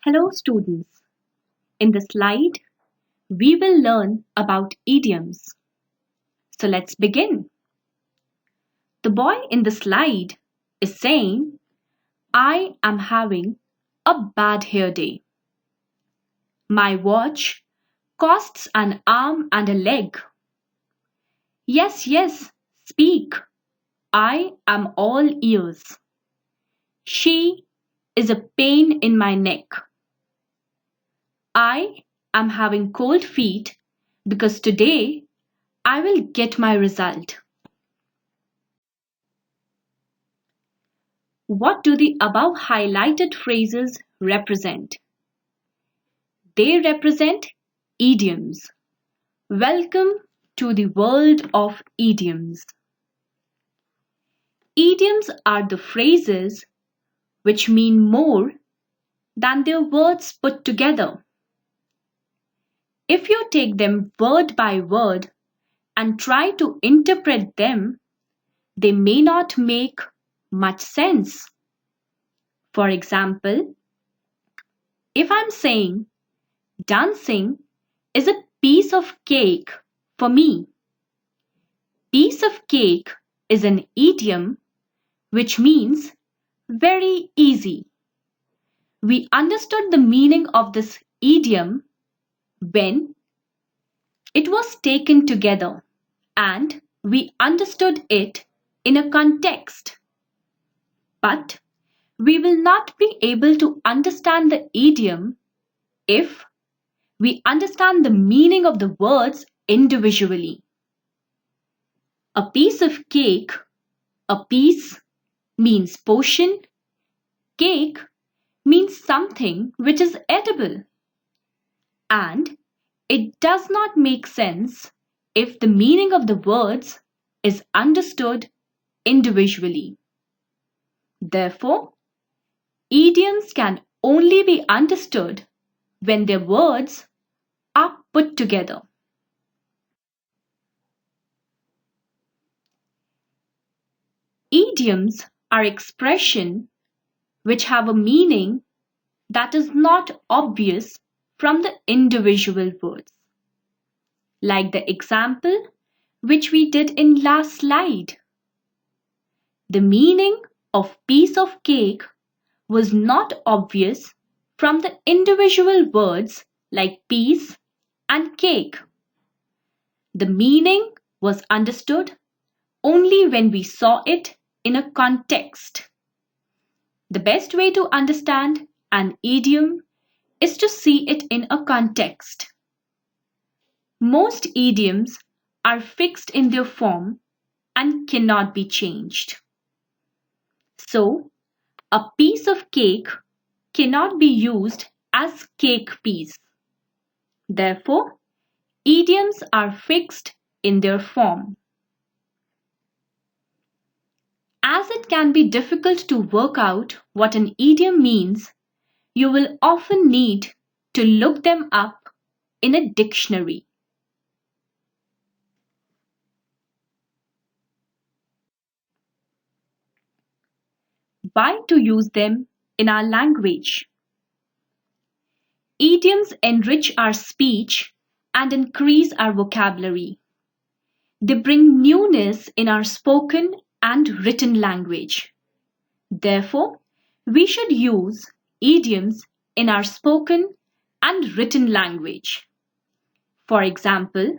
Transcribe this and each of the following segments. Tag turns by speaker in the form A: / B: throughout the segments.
A: Hello students. In this slide, we will learn about idioms. So let's begin. The boy in the slide is saying, I am having a bad hair day. My watch costs an arm and a leg. Yes, yes, speak. I am all ears. She is a pain in my neck. I am having cold feet because today I will get my result. What do the above highlighted phrases represent? They represent idioms. Welcome to the world of idioms. Idioms are the phrases which mean more than their words put together. If you take them word by word and try to interpret them, they may not make much sense. For example, if I'm saying dancing is a piece of cake for me, piece of cake is an idiom which means very easy. We understood the meaning of this idiom when it was taken together and we understood it in a context. But we will not be able to understand the idiom if we understand the meaning of the words individually. A piece of cake, a piece means portion, cake means something which is edible. And it does not make sense if the meaning of the words is understood individually. Therefore, idioms can only be understood when their words are put together. Idioms are expressions which have a meaning that is not obvious from the individual words. Like the example which we did in last slide. The meaning of piece of cake was not obvious from the individual words like piece and cake. The meaning was understood only when we saw it in a context. The best way to understand an idiom is to see it in a context. Most idioms are fixed in their form and cannot be changed. So, a piece of cake cannot be used as cake piece. Therefore, idioms are fixed in their form. As it can be difficult to work out what an idiom means, you will often need to look them up in a dictionary. Why to use them in our language? Idioms enrich our speech and increase our vocabulary. They bring newness in our spoken and written language. Therefore, we should use idioms in our spoken and written language. For example,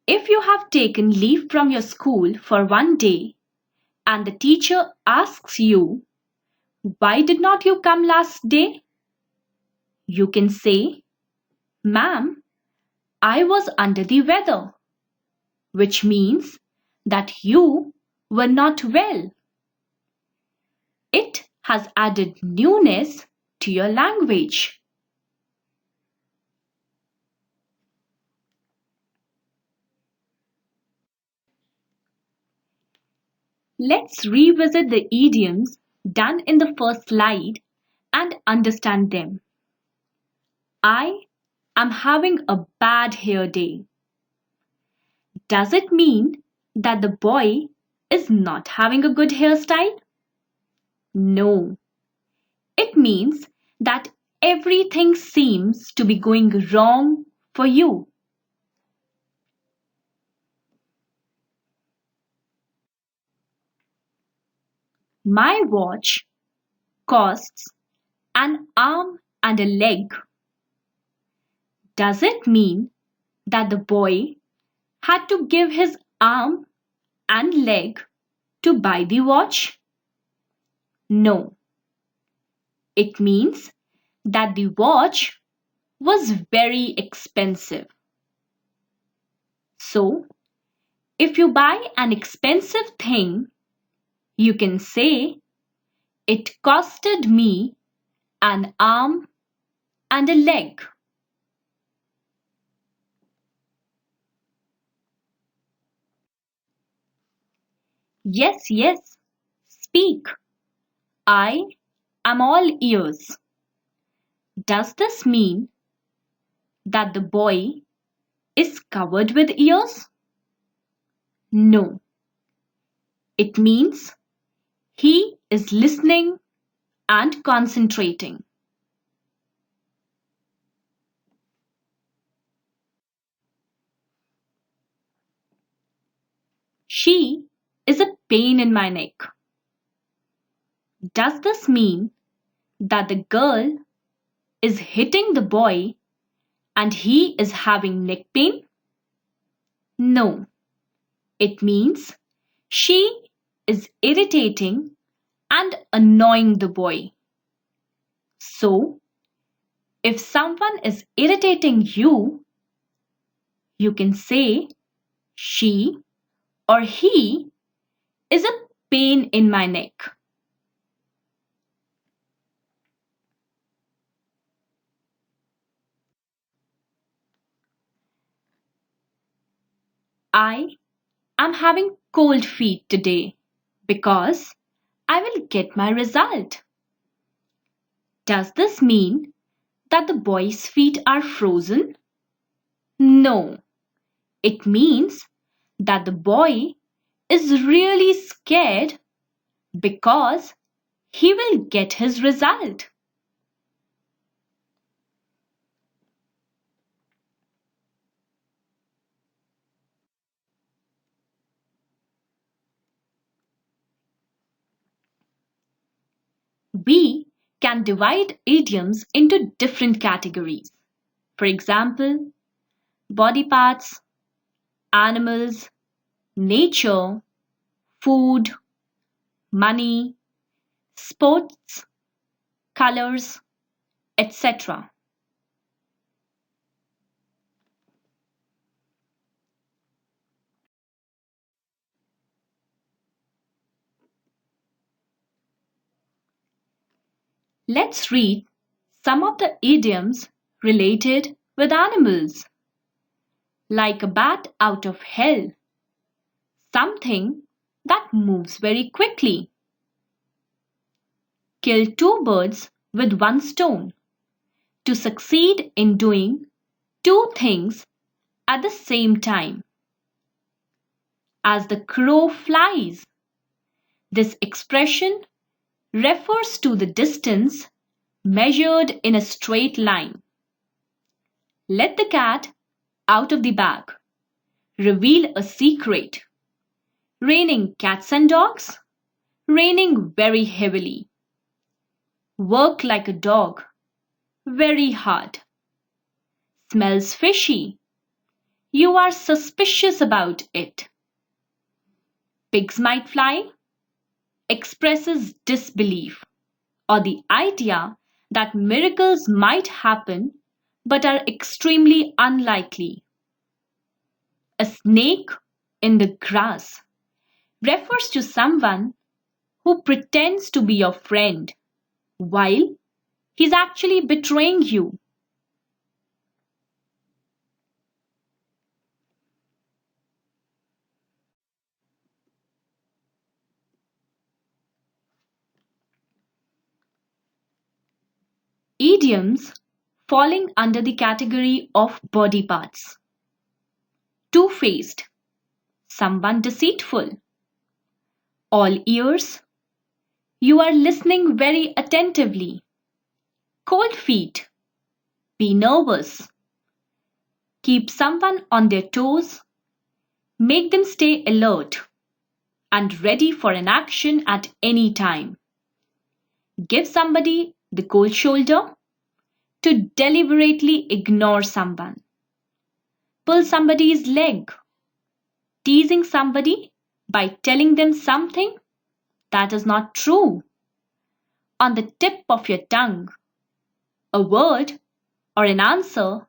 A: if you have taken leave from your school for one day and the teacher asks you, why did not you come last day? You can say, Ma'am, I was under the weather, which means that you were not well. It has added newness to your language. Let's revisit the idioms done in the first slide and understand them. I am having a bad hair day. Does it mean that the boy is not having a good hairstyle? No. It means that everything seems to be going wrong for you. My watch costs an arm and a leg. Does it mean that the boy had to give his arm and leg to buy the watch? No. It means that the watch was very expensive. So, if you buy an expensive thing, you can say, "It costed me an arm and a leg." Yes, yes, speak. I am all ears. Does this mean that the boy is covered with ears? No. It means he is listening and concentrating. She is a pain in my neck. Does this mean that the girl is hitting the boy and he is having neck pain? No. It means she is irritating and annoying the boy. So, if someone is irritating you, you can say she or he is a pain in my neck. I am having cold feet today because I will get my result. Does this mean that the boy's feet are frozen? No. It means that the boy is really scared because he will get his result. We can divide idioms into different categories. For example, body parts, animals, nature, food, money, sports, colors, etc. Let's read some of the idioms related with animals. Like a bat out of hell, something that moves very quickly. Kill two birds with one stone. To succeed in doing two things at the same time. As the crow flies. This expression refers to the distance measured in a straight line. Let the cat out of the bag. Reveal a secret. Raining cats and dogs. Raining very heavily. Work like a dog. Very hard. Smells fishy. You are suspicious about it. Pigs might fly. Expresses disbelief or the idea that miracles might happen but are extremely unlikely. A snake in the grass refers to someone who pretends to be your friend while he's actually betraying you. Idioms falling under the category of body parts. Two-faced, someone deceitful. All ears, you are listening very attentively. Cold feet. Be nervous. Keep someone on their toes. Make them stay alert and ready for an action at any time. Give somebody the cold shoulder. To deliberately ignore someone. Pull somebody's leg. Teasing somebody by telling them something that is not true. On the tip of your tongue. A word or an answer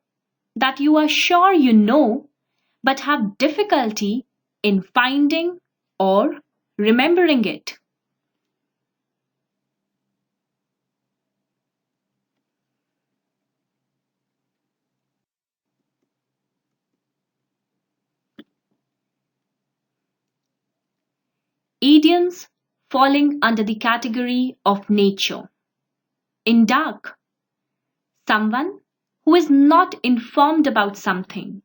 A: that you are sure you know but have difficulty in finding or remembering it. Idioms falling under the category of nature. In dark, someone who is not informed about something.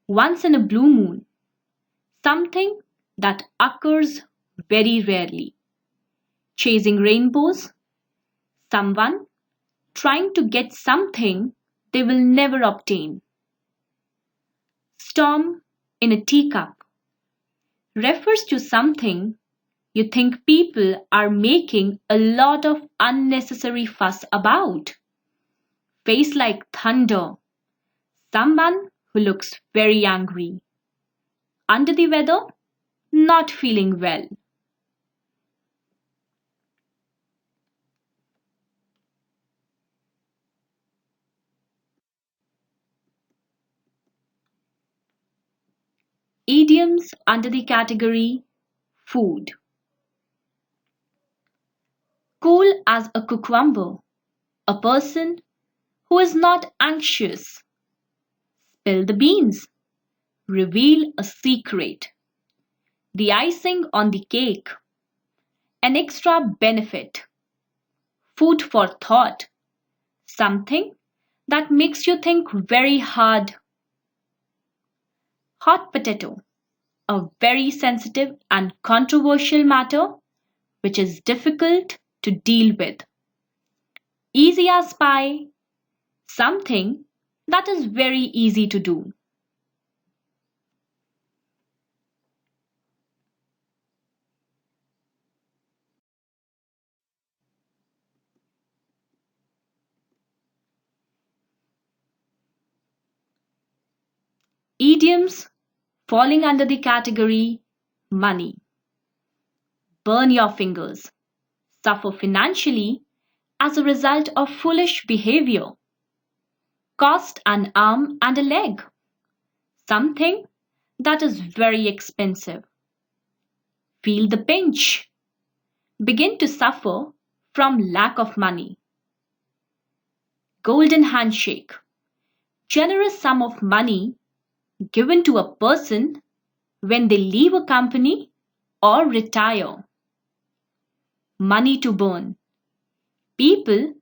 A: Once in a blue moon, something that occurs very rarely. Chasing rainbows, someone trying to get something they will never obtain. Storm in a teacup refers to something you think people are making a lot of unnecessary fuss about. Face like thunder, someone who looks very angry. Under the weather, not feeling well. Idioms under the category food. Cool as a cucumber, a person who is not anxious. Spill the beans. Reveal a secret. The icing on the cake. An extra benefit. Food for thought. Something that makes you think very hard. Hot potato. A very sensitive and controversial matter which is difficult to deal with. Easy as pie. Something that is very easy to do. Idioms falling under the category money. Burn your fingers. Suffer financially as a result of foolish behavior. Cost an arm and a leg. Something that is very expensive. Feel the pinch. Begin to suffer from lack of money. Golden handshake. Generous sum of money given to a person when they leave a company or retire. Money to burn. People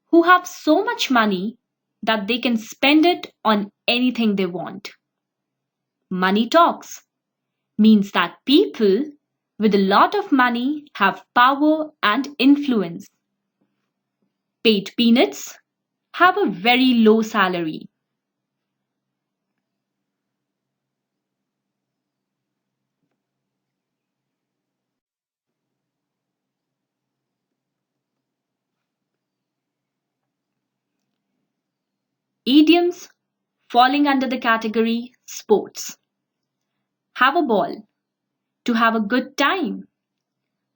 A: who have so much money that they can spend it on anything they want. Money talks means that people with a lot of money have power and influence. Paid peanuts have a very low salary. Idioms falling under the category sports. Have a ball. To have a good time.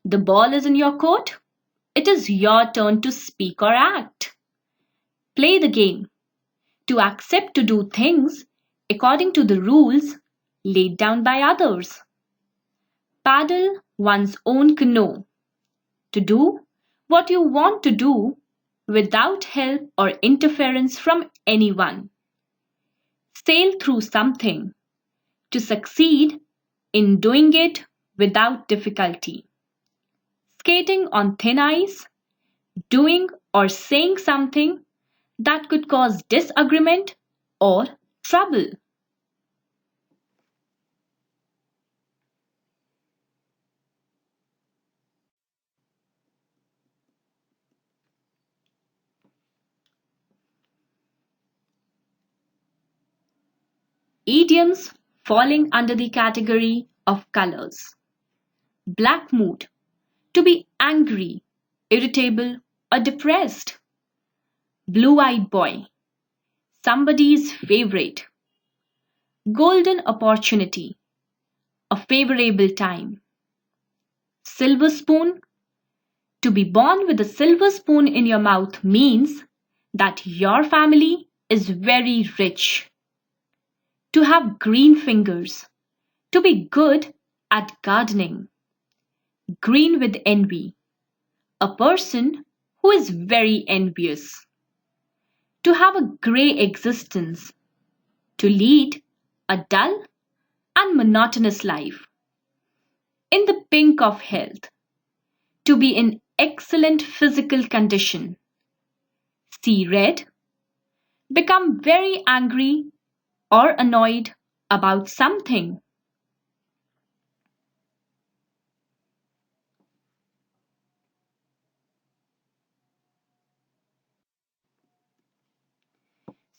A: The ball is in your court. It is your turn to speak or act. Play the game. To accept to do things according to the rules laid down by others. Paddle one's own canoe. To do what you want to do without help or interference from anyone. Sail through something. To succeed in doing it without difficulty. Skating on thin ice. Doing or saying something that could cause disagreement or trouble. Idioms falling under the category of colors. Black mood, to be angry, irritable, or depressed. Blue eyed boy, somebody's favorite. Golden opportunity, a favorable time. Silver spoon, to be born with a silver spoon in your mouth means that your family is very rich. To have green fingers, to be good at gardening. Green with envy, a person who is very envious. To have a grey existence, to lead a dull and monotonous life. In the pink of health, to be in excellent physical condition. See red, become very angry or annoyed about something.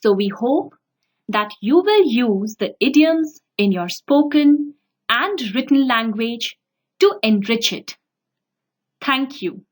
A: So we hope that you will use the idioms in your spoken and written language to enrich it. Thank you.